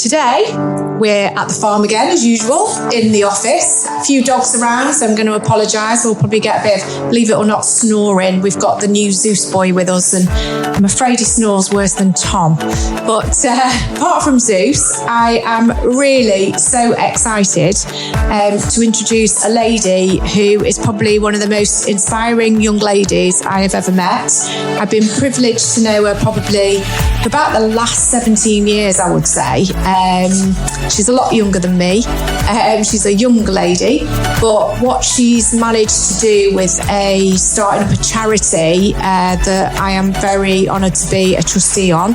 Today, we're at the farm again, as usual, in the office. A few dogs around, so I'm going to apologise. We'll probably get a bit of, believe it or not, snoring. We've got the new Zeus boy with us, and I'm afraid he snores worse than Tom. But apart from Zeus, I am really so excited to introduce a lady who is probably one of the most inspiring young ladies I have ever met. I've been privileged to know her probably for about the last 17 years, I would say. She's a lot younger than me. She's a young lady, but what she's managed to do with starting up a charity that I am very honoured to be a trustee on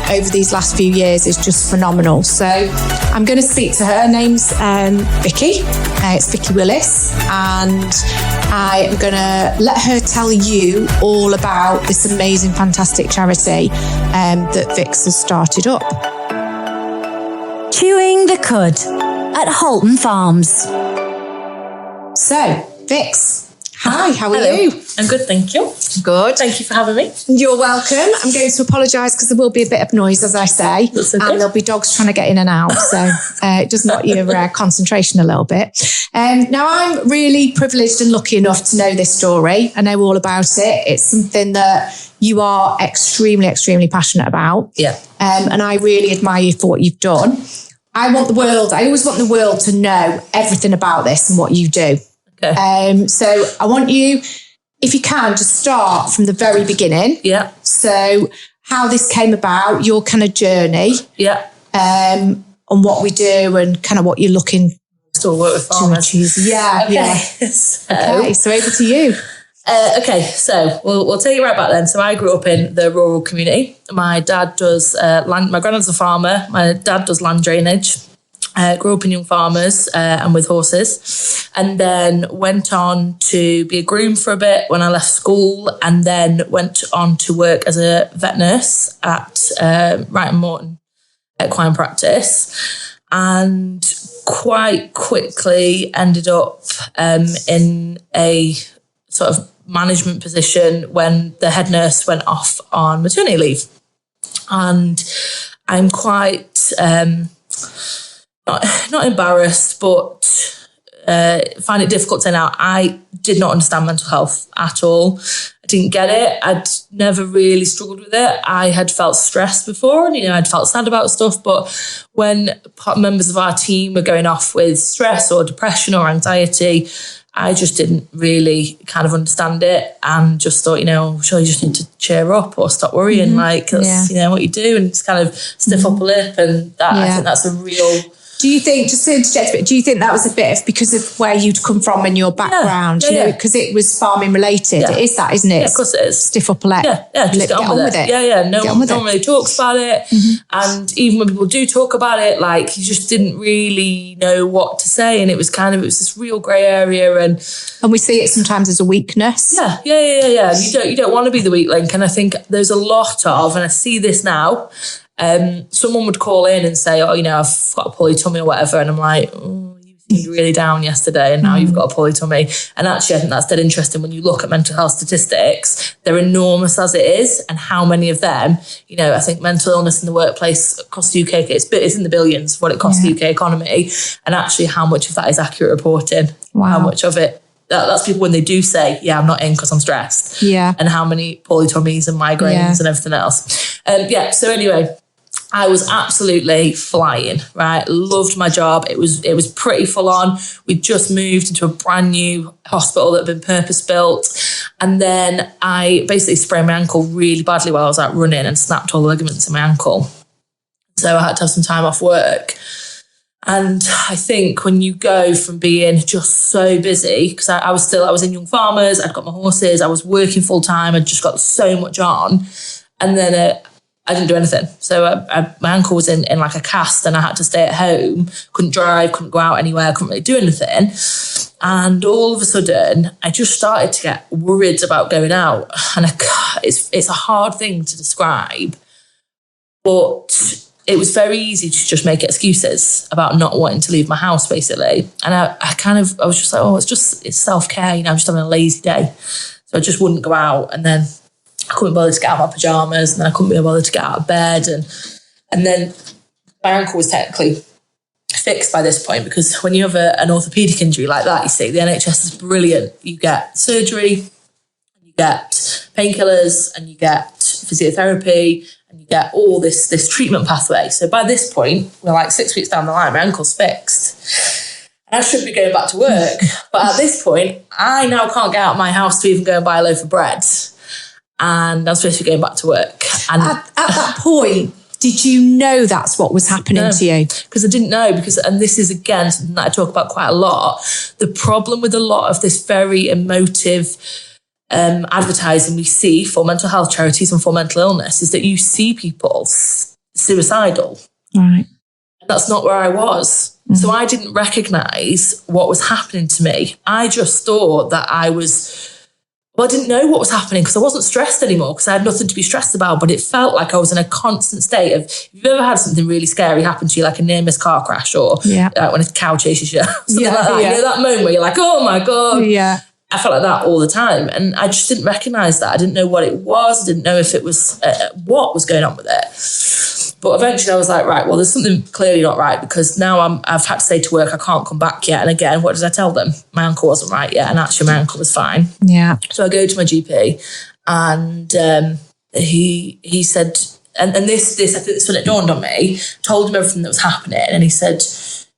over these last few years is just phenomenal. So I'm going to speak to her. Her name's Vicky. It's Vicky Willis, and I am going to let her tell you all about this amazing, fantastic charity that Vix has started up. Chewing the Cud at Halton Farms. So, Vix, hi, how are Hello. you? I'm good, thank you. Good. Thank you for having me. You're welcome. I'm going to apologise because there will be a bit of noise, as I say, That's okay. and there'll be dogs trying to get in and out, so it does knock your concentration a little bit. Now, I'm really privileged and lucky enough to know this story. I know all about it. It's something that you are extremely, extremely passionate about. Yeah. And I really admire you for what you've done. I always want the world to know everything about this and what you do. Okay. So I want you, if you can, just start from the very beginning. Yeah. So how this came about, your kind of journey. Yeah. And what we do and kind of what you're looking Still work with to farmers. achieve. Yeah, Okay. yeah. Okay, so over to you. Okay, so we'll take you right back then. So I grew up in the rural community. My dad does land. My granddad's a farmer. My dad does land drainage. Grew up in young farmers and with horses, and then went on to be a groom for a bit when I left school, and then went on to work as a vet nurse at Wright and Morton equine practice, and quite quickly ended up in a sort of management position when the head nurse went off on maternity leave. And I'm quite not embarrassed, but find it difficult to say now. I did not understand mental health at all. I didn't get it. I'd never really struggled with it. I had felt stressed before, and I'd felt sad about stuff. But when members of our team were going off with stress or depression or anxiety, I just didn't really kind of understand it, and just thought, sure, you just need to cheer up or stop worrying. Like that's what you do, and just kind of stiff up a lip, and that I think that's a real. Do you think, just to interject a bit, do you think that was a bit of because of where you'd come from and your background, because it was farming related? Yeah. It is that, isn't it? Yeah, of course it is. Stiff up a lip. Yeah, just get on with it. Yeah. No one really talks about it. Mm-hmm. And even when people do talk about it, like, you just didn't really know what to say. And it was this real grey area. And we see it sometimes as a weakness. Yeah. You don't want to be the weak link. And I think there's a lot of, and I see this now, someone would call in and say, I've got a poorly tummy or whatever. And I'm like, you seemed really down yesterday and now you've got a poorly tummy. And actually, I think that's dead interesting when you look at mental health statistics. They're enormous as it is. And how many of them, I think mental illness in the workplace across the UK, it's in the billions, what it costs the UK economy. And actually how much of that is accurate reporting. Wow. How much of it. That's people when they do say, I'm not in because I'm stressed. Yeah. And how many poorly tummies and migraines and everything else. So anyway, I was absolutely flying, right? Loved my job. It was pretty full on. We just moved into a brand new hospital that had been purpose built. And then I basically sprained my ankle really badly while I was out running and snapped all the ligaments in my ankle. So I had to have some time off work. And I think when you go from being just so busy, because I was in Young Farmers, I'd got my horses, I was working full time, I'd just got so much on. And then I didn't do anything. So my ankle was in like a cast and I had to stay at home. Couldn't drive, couldn't go out anywhere, couldn't really do anything. And all of a sudden, I just started to get worried about going out. And it's a hard thing to describe, but it was very easy to just make excuses about not wanting to leave my house, basically. And I was just like, it's self-care, I'm just having a lazy day. So I just wouldn't go out. And then I couldn't bother to get out of my pajamas, and then I couldn't be bothered to get out of bed. And then my ankle was technically fixed by this point, because when you have an orthopedic injury like that, you see, the NHS is brilliant. You get surgery, you get painkillers, and you get physiotherapy, and you get all this treatment pathway. So by this point, we're like 6 weeks down the line, my ankle's fixed. And I should be going back to work. But at this point, I now can't get out of my house to even go and buy a loaf of bread. And I'm supposed to be going back to work. And at that point, did you know that's what was happening to you? Because I didn't know, and this is, again, something that I talk about quite a lot. The problem with a lot of this very emotive advertising we see for mental health charities and for mental illness is that you see people suicidal. Right. And that's not where I was. Mm-hmm. So I didn't recognise what was happening to me. I just thought that I didn't know what was happening because I wasn't stressed anymore, because I had nothing to be stressed about, but it felt like I was in a constant state of, if you've ever had something really scary happen to you, like a near-miss car crash, or when a cow chases you, something like that. You know, that moment where you're like, oh my God. Yeah. I felt like that all the time. And I just didn't recognise that. I didn't know what it was. I didn't know if it was, what was going on with it. But eventually I was like, right, well, there's something clearly not right, because now I've had to say to work, I can't come back yet. And again, what did I tell them? My ankle wasn't right yet. And actually my ankle was fine. Yeah. So I go to my GP, and he said, and this, I think this when it dawned on me, told him everything that was happening. And he said,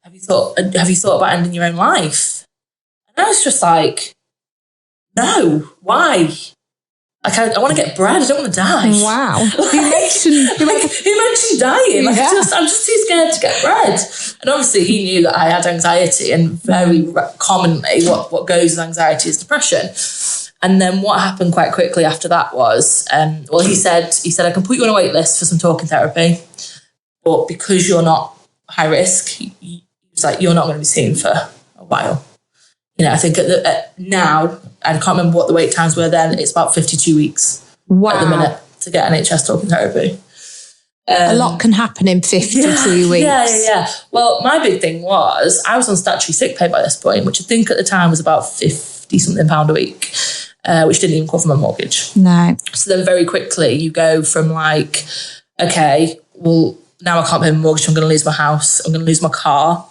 have you thought about ending your own life? And I was just like, no, why? Like, I want to get bread. I don't want to die. Wow. Who mentioned dying? Like, I'm just too scared to get bread. And obviously he knew that I had anxiety, and very commonly what goes with anxiety is depression. And then what happened quite quickly after that was, he said, I can put you on a wait list for some talking therapy, but because you're not high risk, it's like, you're not going to be seen for a while. You know, I think now, I can't remember what the wait times were then, it's about 52 weeks at the minute to get NHS talking therapy. A lot can happen in 52 weeks. Yeah. Well, my big thing was, I was on statutory sick pay by this point, which I think at the time was about £50-something a week, which didn't even cover my mortgage. No. So then very quickly you go from like, okay, well, now I can't pay my mortgage, I'm going to lose my house, I'm going to lose my car,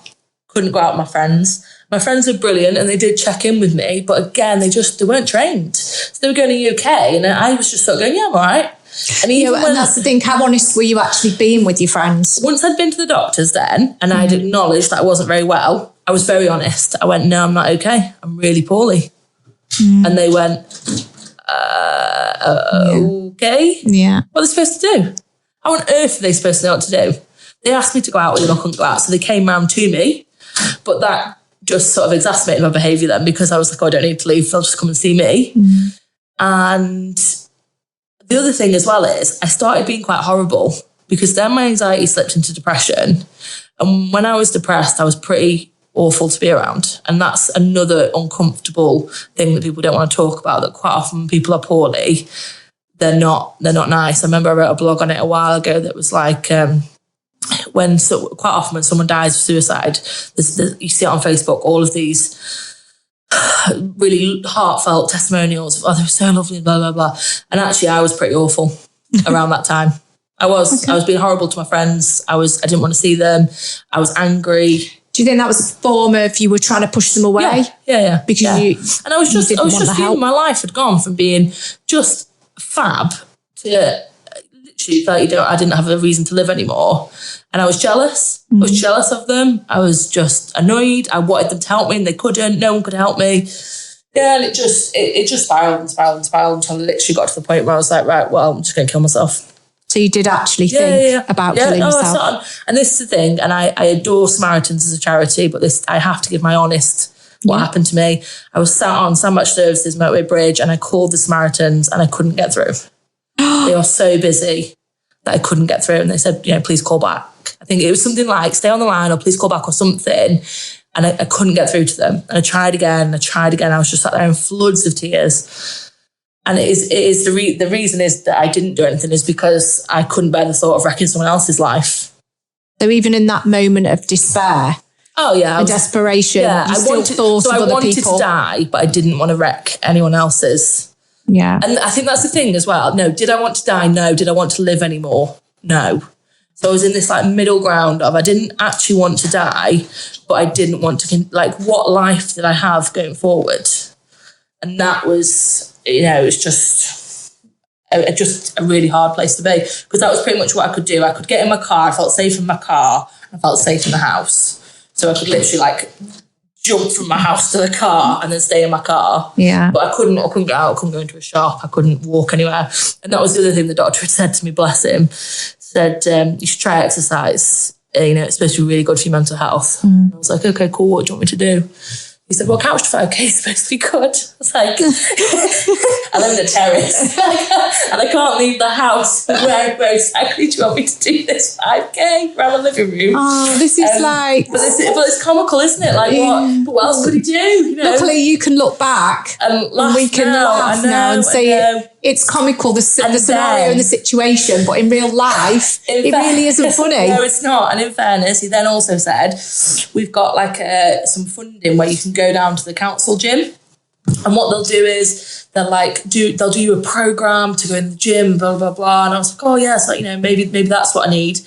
couldn't go out with my friends. My friends were brilliant and they did check in with me, but again, they weren't trained. So they were going, are you okay? And I was just sort of going, yeah, I'm all right. And even and that's the thing, how honest were you actually being with your friends? Once I'd been to the doctors then, and I'd acknowledged that I wasn't very well, I was very honest. I went, no, I'm not okay. I'm really poorly. And they went, okay. Yeah. What are they supposed to do? How on earth are they supposed to know what to do? They asked me to go out with them, I couldn't go out. So they came round to me, but that just sort of exacerbated my behaviour then, because I was like, I don't need to leave, they'll just come and see me. And the other thing as well is I started being quite horrible, because then my anxiety slipped into depression. And when I was depressed, I was pretty awful to be around. And that's another uncomfortable thing that people don't want to talk about, that quite often when people are poorly, they're not nice. I remember I wrote a blog on it a while ago that was like, quite often when someone dies of suicide, you see it on Facebook, all of these really heartfelt testimonials of, oh, they were so lovely, blah, blah, blah. And actually I was pretty awful around that time. I was being horrible to my friends. I didn't want to see them. I was angry. Do you think that was a form of you were trying to push them away? Yeah. Because and I was just feeling my life had gone from being just fab to literally like, I didn't have a reason to live anymore. And I was jealous. I was jealous of them. I was just annoyed. I wanted them to help me and they couldn't. No one could help me. Yeah, and it just spiraled and spiraled and spiraled until I literally got to the point where I was like, right, well, I'm just going to kill myself. So you did actually think about killing yourself? And this is the thing, and I adore Samaritans as a charity, but I have to give my honest what happened to me. I was sat on Sandbach Services motorway bridge and I called the Samaritans and I couldn't get through. They are so busy that I couldn't get through. And they said, please call back. I think it was something like, stay on the line or please call back or something. And I couldn't get through to them. And I tried again. I was just sat there in floods of tears. And the reason is that I didn't do anything is because I couldn't bear the thought of wrecking someone else's life. So even in that moment of despair, and desperation, you still thought of other people. I wanted to die, but I didn't want to wreck anyone else's. Yeah. And I think that's the thing as well. No, did I want to die? No. Did I want to live anymore? No. So I was in this like middle ground of I didn't actually want to die, but I didn't want to, like, what life did I have going forward? And that was, you know, it's just a really hard place to be, because that was pretty much what I could do. I could get in my car, I felt safe in my car, I felt safe in the house. So I could literally like jump from my house to the car and then stay in my car. Yeah. But I couldn't go out, I couldn't go into a shop, I couldn't walk anywhere. And that was the other thing the doctor had said to me, bless him, said, you should try exercise. You know, it's supposed to be really good for your mental health. And I was like, okay, cool, what do you want me to do? He said, well, couch to 5K is supposed to be good. I was like, I live in a terrace and I can't leave the house. Where exactly do you want me to do this 5K around the living room? Oh, this is like... But it's comical, isn't it? Like, what else could he do? You know? Luckily, you can look back and we can laugh now and say it's comical, the scenario and the situation, but in real life, it really isn't funny. No, it's not. And in fairness, he then also said, we've got like some funding where you can go down to the council gym. And what they'll do is they'll do you a program to go in the gym, blah, blah, blah. And I was like, oh, yeah, so, you know, maybe that's what I need.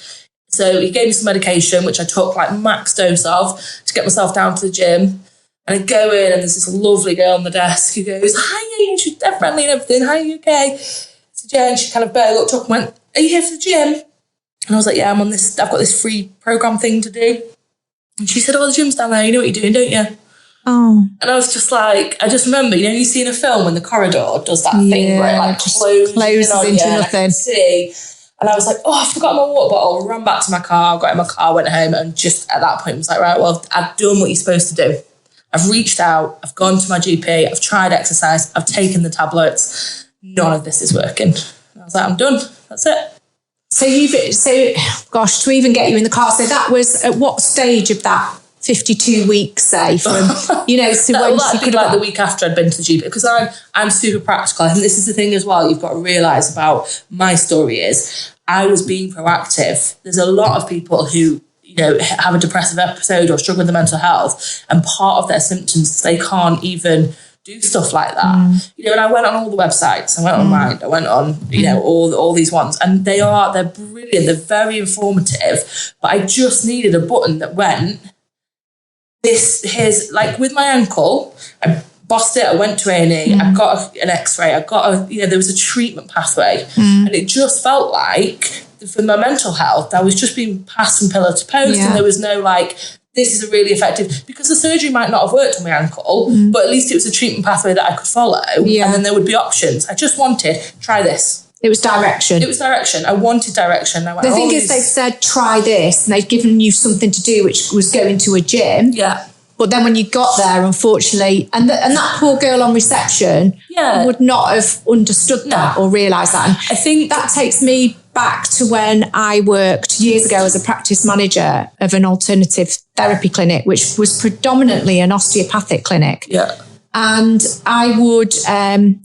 So he gave me some medication, which I took like max dose of to get myself down to the gym. And I go in and there's this lovely girl on the desk who goes, hi, yeah, she's dead friendly and everything. Hi, you okay? So Jen, she kind of barely looked up and went, are you here for the gym? And I was like, yeah, I've got this free program thing to do. And she said, oh, the gym's down there. You know what you're doing, don't you? Oh. And I was just like, I just remember, you know, you see in a film when the corridor does that thing where it like closes into nothing. And I was like, oh, I forgot my water bottle. Ran back to my car, got in my car, went home, and just at that point was like, right, well, I've done what you're supposed to do. I've reached out, I've gone to my GP, I've tried exercise, I've taken the tablets. None of this is working. And I was like, I'm done. That's it. So gosh, to even get you in the car. So that was at what stage of that 52 weeks, say, from, you know, so when you could like the week after I'd been to the GP, because I'm super practical. I think this is the thing as well you've got to realise about my story is I was being proactive. There's a lot of people who, you know, have a depressive episode or struggle with their mental health, and part of their symptoms, they can't even do stuff like that. You know, and I went on all the websites, I went on Mind, I went on, you know, all these ones, and they're brilliant, they're very informative, but I just needed a button that went, here's, like with my ankle, I bossed it, I went to A&E, I got an x-ray, there was a treatment pathway, and it just felt like, for my mental health, I was just being passed from pillar to post, and there was no like, this is a really effective, because the surgery might not have worked on my ankle, but at least it was a treatment pathway that I could follow, and then there would be options. I just wanted, try this. It was direction. I wanted direction. I went, the thing is, they've said, try this, and they've given you something to do, which was going to a gym. Yeah. But then when you got there, unfortunately, and that poor girl on reception would not have understood that or realised that. And I think that takes me back to when I worked years ago as a practice manager of an alternative therapy clinic, which was predominantly an osteopathic clinic. Yeah. And I would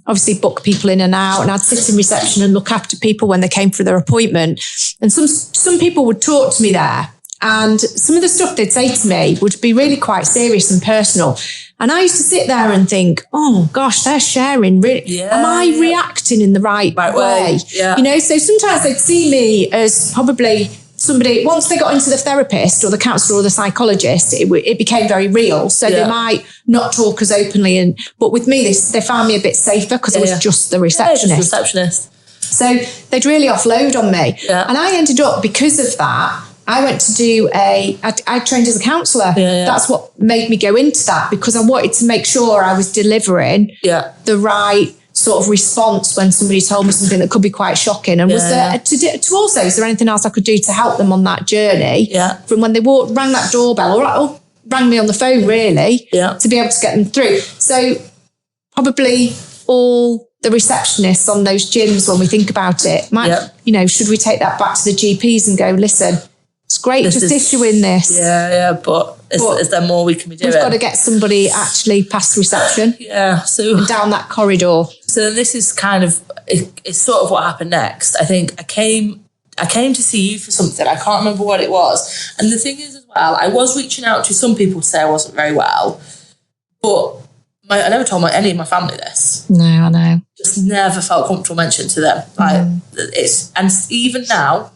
obviously book people in and out, and I'd sit in reception and look after people when they came for their appointment. And some people would talk to me there, and some of the stuff they'd say to me would be really quite serious and personal. And I used to sit there and think, oh gosh, they're sharing. Really, am I reacting in the right way? Yeah. You know, so sometimes they'd see me as probably somebody, once they got into the therapist or the counsellor or the psychologist, it became very real. So they might not talk as openly. But with me, they found me a bit safer because I was just the receptionist. Just receptionist. So they'd really offload on me. Yeah. And I ended up, because of that, I went to do I trained as a counsellor. Yeah. That's what made me go into that, because I wanted to make sure I was delivering the right sort of response when somebody told me something that could be quite shocking. And was there to also, is there anything else I could do to help them on that journey? From when they rang that doorbell or rang me on the phone, really, to be able to get them through. So probably all the receptionists on those gyms, when we think about it, might, you know, should we take that back to the GPs and go, listen, it's great just issuing this. But is there more we can be doing? We've got to get somebody actually past reception. So down that corridor. So this is kind of, it's sort of what happened next. I think I came to see you for something. I can't remember what it was. And the thing is as well, I was reaching out to some people to say I wasn't very well, but I never told any of my family this. No, I know. Just never felt comfortable mentioning to them. Like and even now,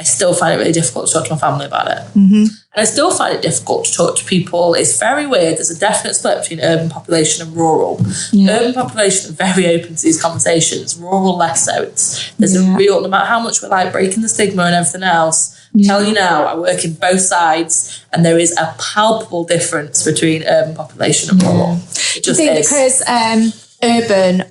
I still find it really difficult to talk to my family about it. Mm-hmm. And I still find it difficult to talk to people. It's very weird. There's a definite split between urban population and rural. Yeah. Urban population are very open to these conversations. Rural, less so. There's a real, no matter how much we're like breaking the stigma and everything else, tell you now, I work in both sides, and there is a palpable difference between urban population and rural. It just is. Because urban,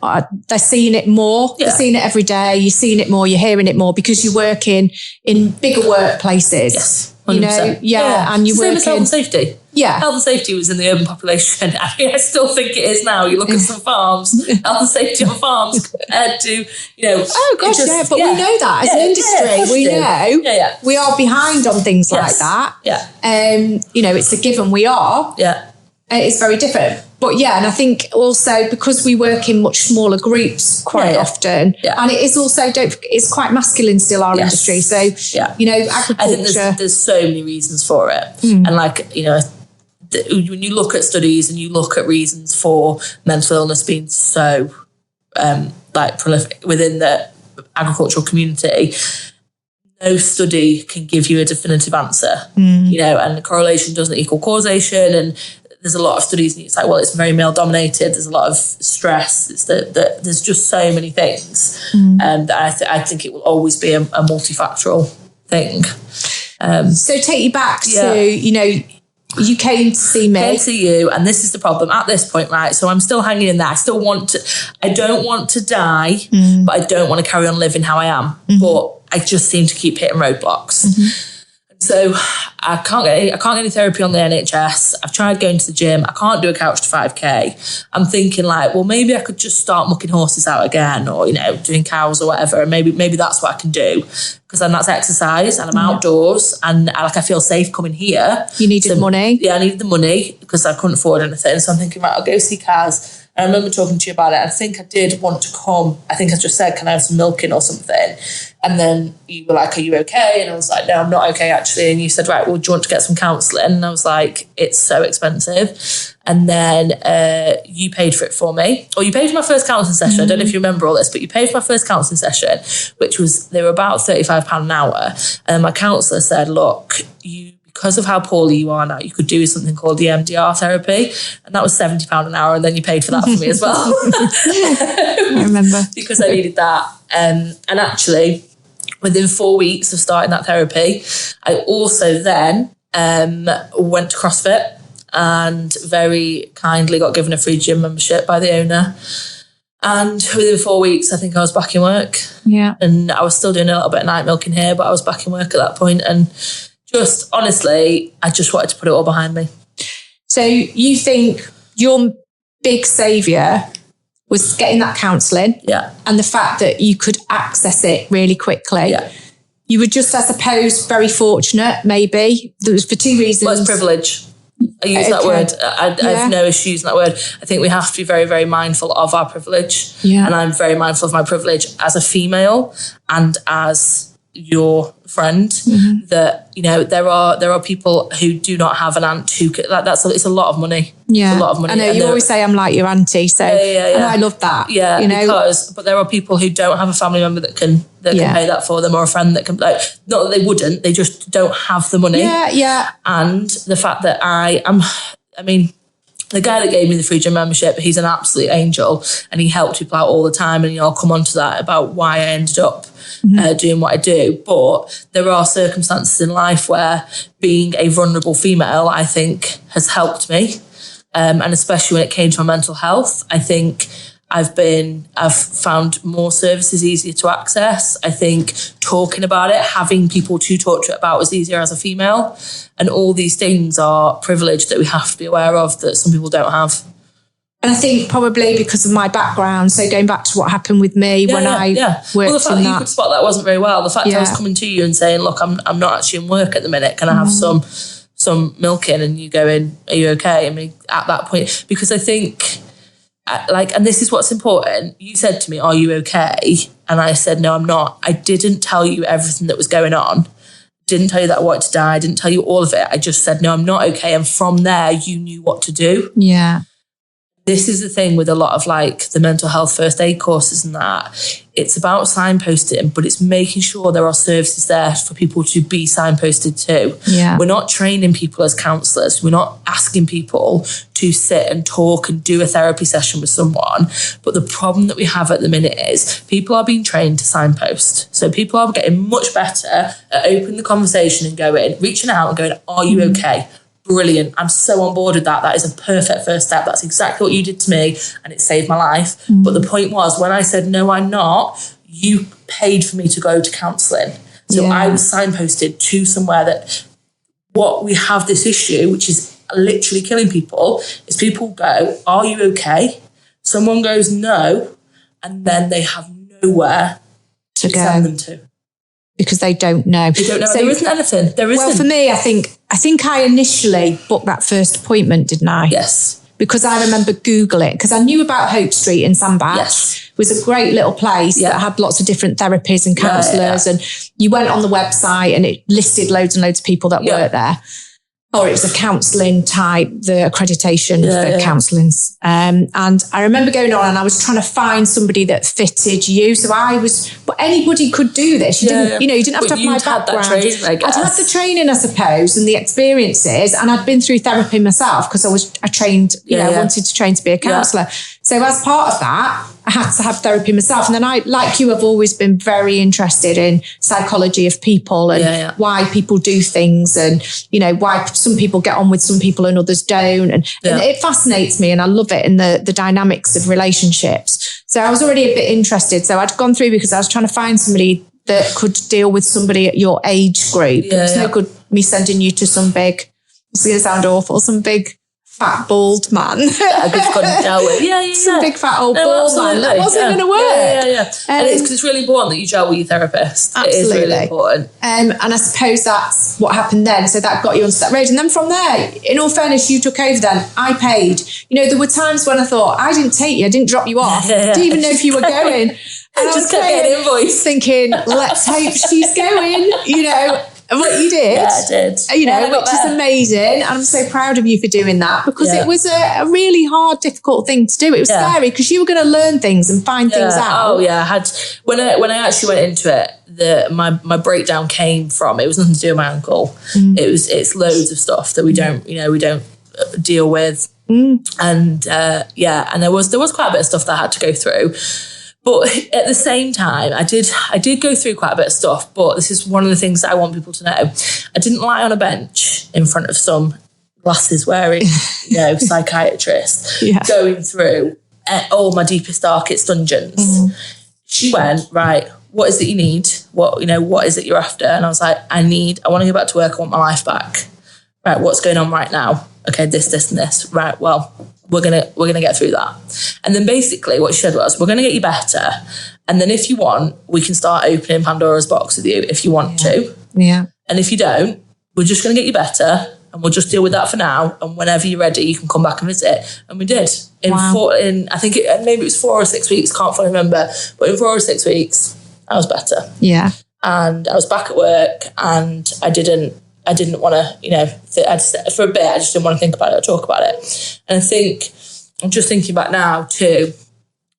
they're seeing it more. They're seeing it every day. You're seeing it more. You're hearing it more because you're working in bigger workplaces. Yes, 100%. You know, and you're working. Same as health and safety. Yeah, health and safety was in the urban population. I mean, I still think it is now. You look at some farms, health and safety on farms compared to, Oh gosh, but we know that as an industry. We know we are behind on things like that. Yeah. It's a given. We are. Yeah. It's very different. But and I think also because we work in much smaller groups quite often, and it is also, it's quite masculine still, our industry. So, agriculture. I think there's so many reasons for it. And when you look at studies and you look at reasons for mental illness being so prolific within the agricultural community, no study can give you a definitive answer, and correlation doesn't equal causation. And there's a lot of studies and it's like, well, it's very male dominated. There's a lot of stress. It's there's just so many things. And I think it will always be a multifactorial thing. So take you back to, you came to see me. Came to see you, and this is the problem at this point, right? So I'm still hanging in there. I don't want to die, but I don't want to carry on living how I am. But I just seem to keep hitting roadblocks. So I can't get any therapy on the NHS. I've tried going to the gym. I can't do a couch to 5K. I'm thinking maybe I could just start mucking horses out again, or, doing cows or whatever. And maybe that's what I can do, because then that's exercise and I'm outdoors and I feel safe coming here. You needed money. Yeah, I needed the money because I couldn't afford anything. So I'm thinking, right, I'll go see Kaz. And I remember talking to you about it. I think I did want to come. I think I just said, can I have some milk in or something? And then you were like, are you okay? And I was like, no, I'm not okay, actually. And you said, right, well, do you want to get some counselling? And I was like, it's so expensive. And then you paid for it for me. Or you paid for my first counselling session. I don't know if you remember all this, but you paid for my first counselling session, they were about £35 an hour. And my counsellor said, look, because of how poorly you are now, you could do something called the MDR therapy. And that was £70 an hour. And then you paid for that for me as well. I remember. Because I needed that. And actually, within 4 weeks of starting that therapy, I also then went to CrossFit and very kindly got given a free gym membership by the owner. And within 4 weeks, I think I was back in work. Yeah. And I was still doing a little bit of night milking here, but I was back in work at that point. And just honestly, I just wanted to put it all behind me. So you think your big saviour was getting that counselling, and the fact that you could access it really quickly. Yeah. You were just, I suppose, very fortunate, maybe. There was for two reasons. Well, it's privilege. I use that word. I have no issue using that word. I think we have to be very, very mindful of our privilege. Yeah. And I'm very mindful of my privilege as a female and as your friend, that there are people who do not have an aunt who could, it's a lot of money. Yeah, it's a lot of money. I know you always say I'm like your auntie, so and I love that. Yeah, but there are people who don't have a family member that can pay that for them, or a friend that can, not that they wouldn't, they just don't have the money. Yeah. And the fact that the guy that gave me the free gym membership, he's an absolute angel, and he helped people out all the time. And I'll come on to that about why I ended up doing what I do. But there are circumstances in life where being a vulnerable female, I think, has helped me. And especially when it came to my mental health, I think I've found more services easier to access. I think talking about it, having people to talk to it about was easier as a female. And all these things are privilege that we have to be aware of that some people don't have. And I think probably because of my background, so going back to what happened with me when I worked well, the fact in that you could spot that wasn't very well. The fact I was coming to you and saying, look, I'm not actually in work at the minute. Can I have some milk in? And you going, are you okay? I mean, at that point, because I think, and this is what's important. You said to me, are you okay? And I said, no, I'm not. I didn't tell you everything that was going on. Didn't tell you that I wanted to die. I didn't tell you all of it. I just said, no, I'm not okay. And from there, you knew what to do. Yeah. This is the thing with a lot of like the mental health first aid courses and that. It's about signposting, but it's making sure there are services there for people to be signposted to. Yeah. We're not training people as counsellors. We're not asking people to sit and talk and do a therapy session with someone. But the problem that we have at the minute is people are being trained to signpost. So people are getting much better at opening the conversation and reaching out and going, are you okay? Brilliant. I'm so on board with that. That is a perfect first step. That's exactly what you did to me and it saved my life. But the point was, when I said, no, I'm not, you paid for me to go to counselling. So I was signposted to somewhere that what we have this issue, which is literally killing people, is people go, are you okay? Someone goes, no. And then they have nowhere to send them to. Because they don't know. They don't know. So, there isn't anything. There isn't. Well, for me, I think I initially booked that first appointment, didn't I? Yes. Because I remember Googling, because I knew about Hope Street in Sandbach. Yes. It was a great little place that had lots of different therapies and counsellors. And you went on the website and it listed loads and loads of people that worked there. Or it was a counselling type, the accreditation for counselling. And I remember going on and I was trying to find somebody that fitted you. So but anybody could do this. You didn't have to have my background. I'd had the training, I suppose, and the experiences. And I'd been through therapy myself because I trained, I wanted to train to be a counsellor. So as part of that, I had to have therapy myself. And then I, like you, have always been very interested in psychology of people and why people do things and, why some people get on with some people and others don't. And it fascinates me and I love it in the dynamics of relationships. So I was already a bit interested. So I'd gone through because I was trying to find somebody that could deal with somebody at your age group. It's no good me sending you to some big, it's going to sound awful, some big fat bald man. I just couldn't gel with. Some big fat old bald man. That wasn't going to work. And it's really important that you gel with your therapist. Absolutely. It is really important. And I suppose that's what happened then. So that got you onto that road. And then from there, in all fairness, you took over then. I paid. There were times when I thought, I didn't take you. I didn't drop you off. Didn't even know if you were going. And I just kept getting invoice. Thinking, let's hope she's going, And what you did, I did. Which is amazing. And I'm so proud of you for doing that because it was a really hard, difficult thing to do. It was scary because you were going to learn things and find things out. Oh yeah, I had when I actually went into it, my breakdown came from, it was nothing to do with my ankle. It's loads of stuff that we don't deal with. And and there was quite a bit of stuff that I had to go through. But at the same time, I did go through quite a bit of stuff, but this is one of the things that I want people to know. I didn't lie on a bench in front of some glasses wearing, psychiatrist going through all my deepest, darkest dungeons. She went, right, what is it you need? What is it you're after? And I was like, I want to go back to work. I want my life back. Right, what's going on right now? Okay, this, and this. Right, well, we're gonna get through that. And then basically what she said was, we're gonna get you better. And then if you want, we can start opening Pandora's box with you if you want to. Yeah. And if you don't, we're just gonna get you better and we'll just deal with that for now. And whenever you're ready, you can come back and visit. And we did. I think maybe it was 4 or 6 weeks, can't fully remember. But in 4 or 6 weeks, I was better. Yeah. And I was back at work and I didn't want to, for a bit, I just didn't want to think about it or talk about it. And I think, I'm just thinking back now too,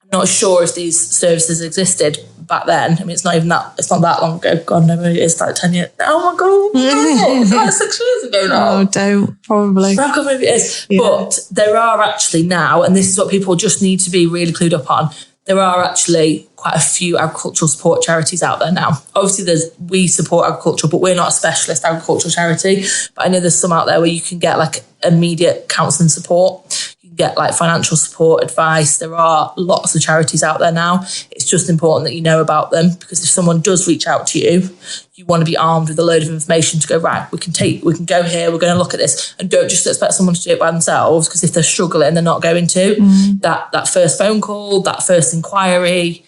I'm not sure if these services existed back then. I mean, it's not that long ago. God, no, it's like 10 years. Oh my God, it's like 6 years ago now. Oh, don't, probably. I can't maybe it is. Yeah. But there are actually now, and this is what people just need to be really clued up on, there are actually quite a few agricultural support charities out there now. Obviously, we support agriculture, but we're not a specialist agricultural charity. But I know there's some out there where you can get like immediate counselling support. You can get like financial support, advice. There are lots of charities out there now. It's just important that you know about them because if someone does reach out to you, you want to be armed with a load of information to go, right, we can go here, we're going to look at this. And don't just expect someone to do it by themselves because if they're struggling, they're not going to. That first phone call, that first inquiry,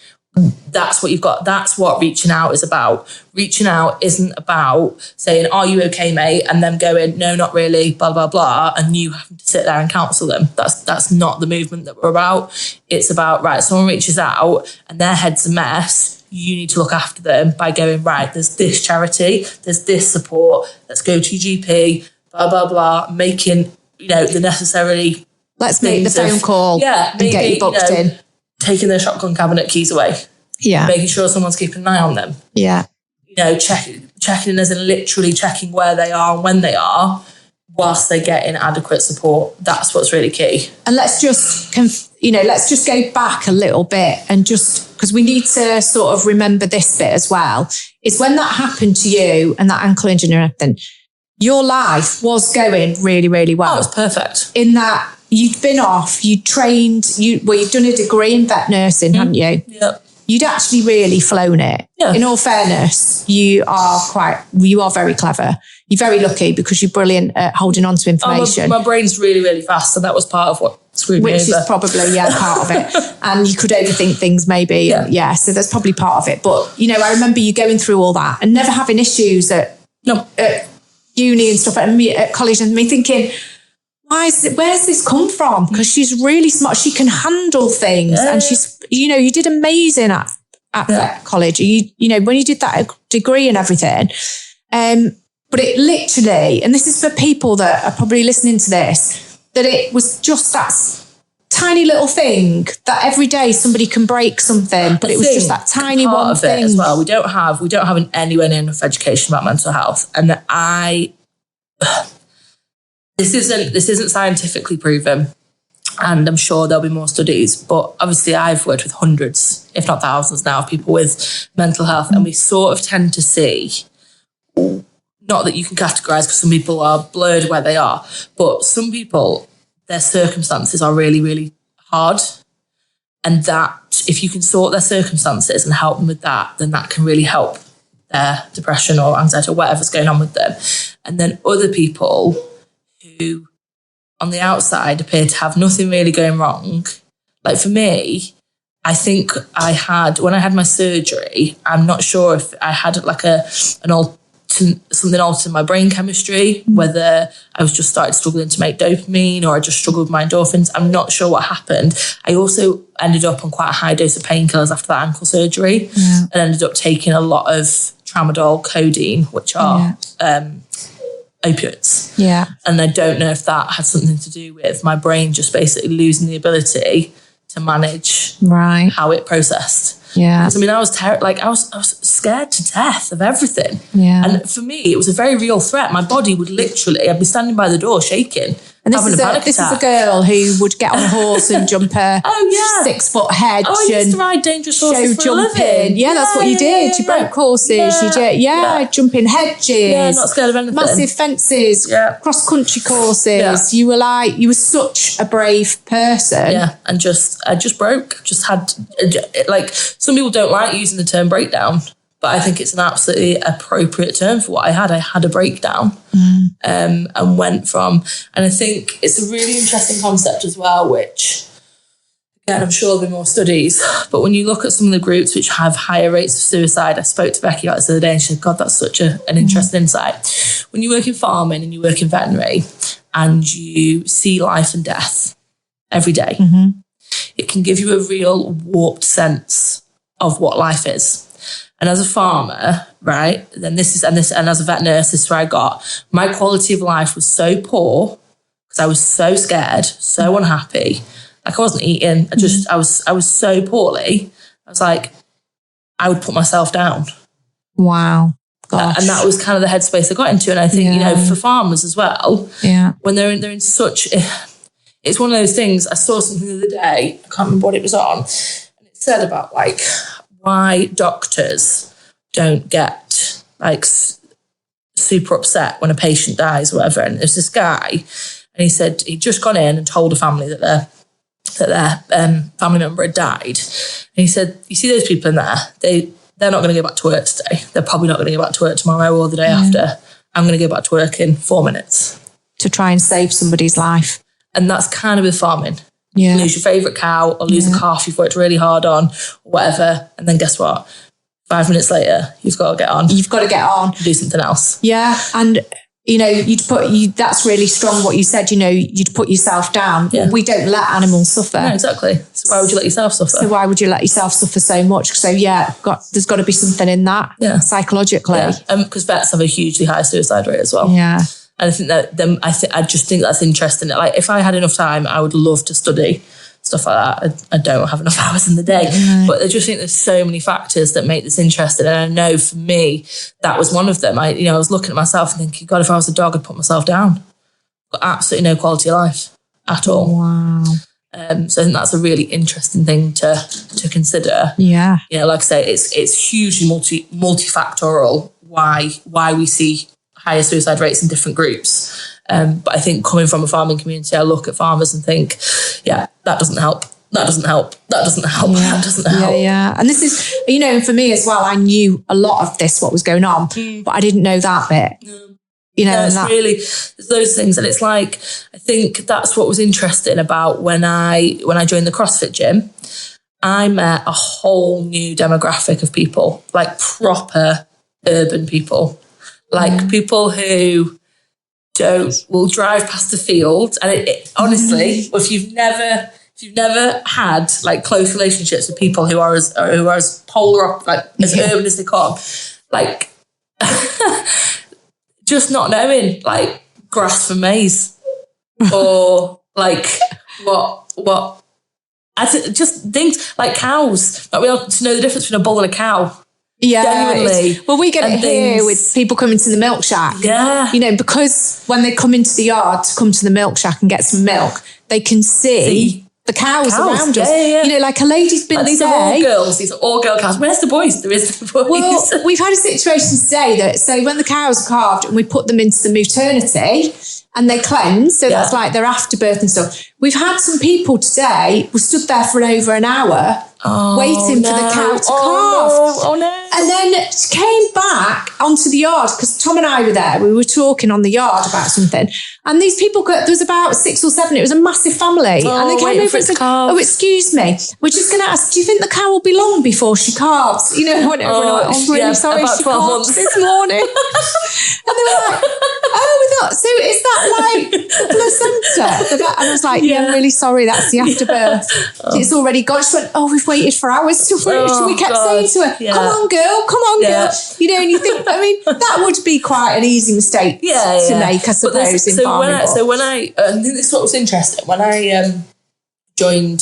that's what you've got. That's what reaching out is about. Reaching out isn't about saying, are you okay, mate? And them going, no, not really, blah, blah, blah. And you having to sit there and counsel them. That's not the movement that we're about. It's about, right, someone reaches out and their head's a mess. You need to look after them by going, right, there's this charity, there's this support, let's go to your GP, blah, blah, blah, making, the necessary Let's make the phone call and get you booked in. Taking their shotgun cabinet keys away. Yeah. Making sure someone's keeping an eye on them. Yeah. Checking in as in literally checking where they are and when they are whilst they're getting adequate support. That's what's really key. And let's just go back a little bit and just, because we need to sort of remember this bit as well, is when that happened to you and that ankle injury and everything, your life was going really, really well. Oh, it was perfect. In that you'd been off, you'd trained, you'd done a degree in vet nursing, hadn't you? Yep. You'd actually really flown it. Yeah. In all fairness, you are very clever. You're very lucky because you're brilliant at holding on to information. My brain's really, really fast, and that was part of what screwed me over. Which is probably, part of it. And you could overthink things maybe. Yeah. So that's probably part of it. But, I remember you going through all that and never having issues at uni and stuff, at college, and me thinking, where's this come from? Because she's really smart. She can handle things. And she's, you did amazing at that college. When you did that degree and everything. But it literally, and this is for people that are probably listening to this, that it was just that tiny little thing that every day somebody can break something, but it was just that tiny one thing. It as well. We don't have anywhere near enough education about mental health, and this isn't scientifically proven, and I'm sure there'll be more studies. But obviously, I've worked with hundreds, if not thousands, now of people with mental health, and we sort of tend to see. Not that you can categorise, because some people are blurred where they are, but some people, their circumstances are really, really hard. And that, if you can sort their circumstances and help them with that, then that can really help their depression or anxiety or whatever's going on with them. And then other people who, on the outside, appear to have nothing really going wrong. Like for me, I think when I had my surgery, I'm not sure if I had like something altered in my brain chemistry, whether I was just started struggling to make dopamine or I just struggled with my endorphins. I'm not sure what happened. I also ended up on quite a high dose of painkillers after that ankle surgery and ended up taking a lot of tramadol, codeine, which are opiates. Yeah. And I don't know if that had something to do with my brain just basically losing the ability to manage how it processed. Yeah. Because, I was I was scared to death of everything. Yeah. And for me, it was a very real threat. My body would literally, I'd be standing by the door shaking. And this is a girl who would get on a horse and jump a 6-foot hedge. I used to ride dangerous horses for a living. Yeah, that's what you did. You broke horses. You jumping hedges. Yeah, not scared of anything. Massive fences. Yeah. Cross-country courses. Yeah. You were such a brave person. Yeah, and I just broke. Just had, some people don't like using the term breakdown, but I think it's an absolutely appropriate term for what I had. I had a breakdown and went from, and I think it's a really interesting concept as well, which, again, I'm sure there'll be more studies, but when you look at some of the groups which have higher rates of suicide, I spoke to Becky about this the other day and she said, God, that's such an interesting insight. When you work in farming and you work in veterinary and you see life and death every day, it can give you a real warped sense of what life is. And as a farmer, right, then and as a vet nurse, this is where I got, my quality of life was so poor because I was so scared, so unhappy. Like I wasn't eating. I was so poorly. I was like, I would put myself down. Wow. Gosh. And that was kind of the headspace I got into. And I think, for farmers as well, when they're in such, it's one of those things. I saw something the other day, I can't remember what it was on, and it said about why doctors don't get super upset when a patient dies or whatever. And there's this guy, and he said he'd just gone in and told a family that their family member had died. And he said, you see those people in there, they're not going to go back to work today. They're probably not going to go back to work tomorrow or the day after. I'm going to go back to work in 4 minutes. To try and save somebody's life. And that's kind of with farming. Yeah. You lose your favourite cow or lose a calf you've worked really hard on or whatever. And then guess what? 5 minutes later, you've got to get on. You've got to get on. Do something else. Yeah. And, that's really strong what you said, you'd put yourself down. Yeah. We don't let animals suffer. No, exactly. So why would you let yourself suffer? So why would you let yourself suffer so much? So there's got to be something in that psychologically. Yeah. Because vets have a hugely high suicide rate as well. Yeah. And I think that I just think that's interesting. Like, if I had enough time, I would love to study stuff like that. I don't have enough hours in the day, but I just think there's so many factors that make this interesting. And I know for me, that was one of them. I was looking at myself and thinking, God, if I was a dog, I'd put myself down. Got absolutely no quality of life at all. Wow. So I think that's a really interesting thing to consider. Yeah. Like I say, it's hugely multifactorial why we see higher suicide rates in different groups. But I think coming from a farming community, I look at farmers and think, yeah, that doesn't help. That doesn't help. That doesn't help. Yeah. That doesn't help. Yeah. And this is, for me as well, I knew a lot of this, what was going on, but I didn't know that bit. It's really those things. And it's like, I think that's what was interesting about when I joined the CrossFit gym. I met a whole new demographic of people, like proper urban people, like people who will drive past the field. And honestly, if you've never had like close relationships with people who are as polar up, like as urban as they come, like just not knowing like grass from maize or like what just things like cows, like we have to know the difference between a bull and a cow. Genuinely. Well, we get it here with people coming to the milk shack. Yeah. Because when they come into the yard to come to the milk shack and get some milk, they can see the cows around us. Yeah. Like a lady's been these are all girls. These are all girl cows. Where's the boys? There is the boys. Well, we've had a situation today that, so when the cows are calved and we put them into the maternity and they cleanse, so that's like their afterbirth and stuff. We've had some people today who stood there for over an hour waiting for the cow to calve. Oh no. And then came back onto the yard because Tom and I were there. We were talking on the yard about something. And these people, there was about 6 or 7. It was a massive family. And they came over and said, oh, excuse me. We're just going to ask, do you think the cow will be long before she calves? Everyone went, I'm really sorry, about she 12 calved months this morning. And they were like, oh, we thought, so is that like the placenta? And I was like, yeah, I'm really sorry, that's the afterbirth. It's already gone. She went, oh, we've waited for hours to finish. We kept saying to her, come on, girl. And you think, that would be quite an easy mistake to make, I suppose, in farming. So when I think this is what was interesting. When I joined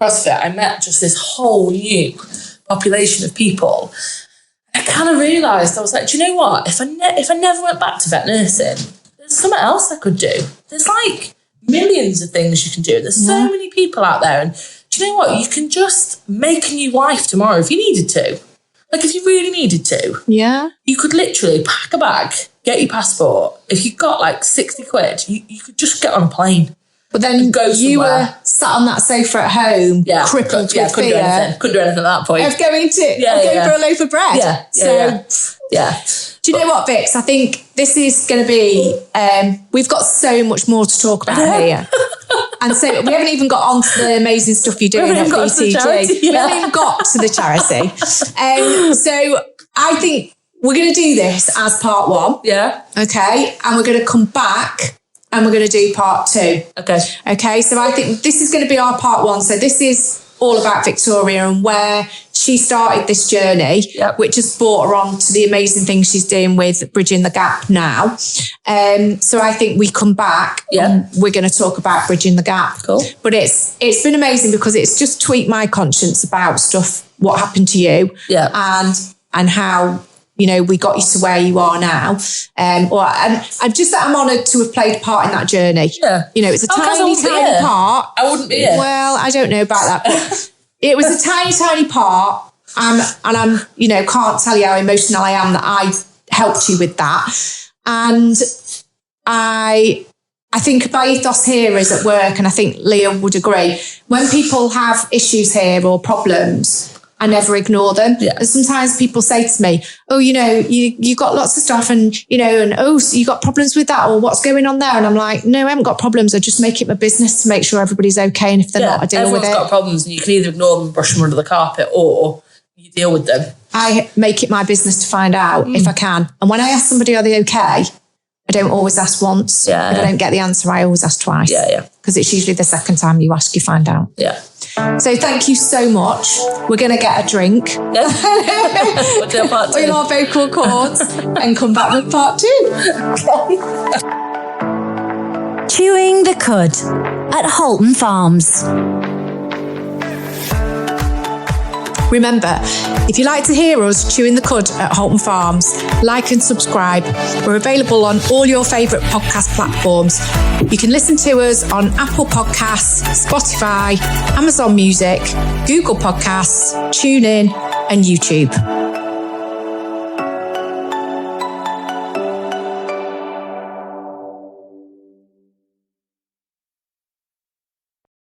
CrossFit, I met just this whole new population of people. I kind of realised, I was like, do you know what? If I never went back to vet nursing, there's something else I could do. There's like millions of things you can do. There's so many people out there. And do you know what? You can just make a new life tomorrow if you needed to. Like if you really needed to. Yeah. You could literally pack a bag, get your passport. If you got like 60 quid, you could just get on a plane. But then go you were sat on that sofa at home, crippled with couldn't do anything. Couldn't do anything at that point. Of going for a loaf of bread. Yeah. Do you know what, Vix? I think this is going to be, we've got so much more to talk about here. And so we haven't even got on to the amazing stuff you're doing at BTG. We haven't even got to the charity. So I think we're going to do this as part 1. Yeah. Okay. And we're going to come back and we're going to do part 2. Okay. So I think this is going to be our part 1. So this is all about Victoria and where she started this journey, which has brought her on to the amazing things she's doing with Bridging the Gap now. So I think we come back and we're going to talk about Bridging the Gap. Cool. But it's been amazing because it's just tweaked my conscience about stuff, what happened to you and how, we got you to where you are now. And I'm honoured to have played a part in that journey. Yeah. It's a tiny part. I wouldn't be here. Well, I don't know about that. But it was a tiny part. And I'm, can't tell you how emotional I am that I helped you with that. And I think my ethos here is at work, and I think Leah would agree, when people have issues here or problems, I never ignore them. Yeah. And sometimes people say to me, oh, you got lots of stuff and so you got problems with that or what's going on there? And I'm like, no, I haven't got problems. I just make it my business to make sure everybody's okay. And if they're not, I deal with it. Everyone's got problems and you can either ignore them, brush them under the carpet, or you deal with them. I make it my business to find out if I can. And when I ask somebody, are they okay? I don't always ask once. Yeah, if I don't get the answer, I always ask twice. Yeah. Because it's usually the second time you ask, you find out. Yeah. So thank you so much. We're going to get a drink. Yeah. We'll do a part 2. With our vocal cords and come back with part 2. Okay. Chewing the Cud at Halton Farms. Remember, if you like to hear us chewing the cud at Halton Farms, like and subscribe. We're available on all your favourite podcast platforms. You can listen to us on Apple Podcasts, Spotify, Amazon Music, Google Podcasts, TuneIn and YouTube.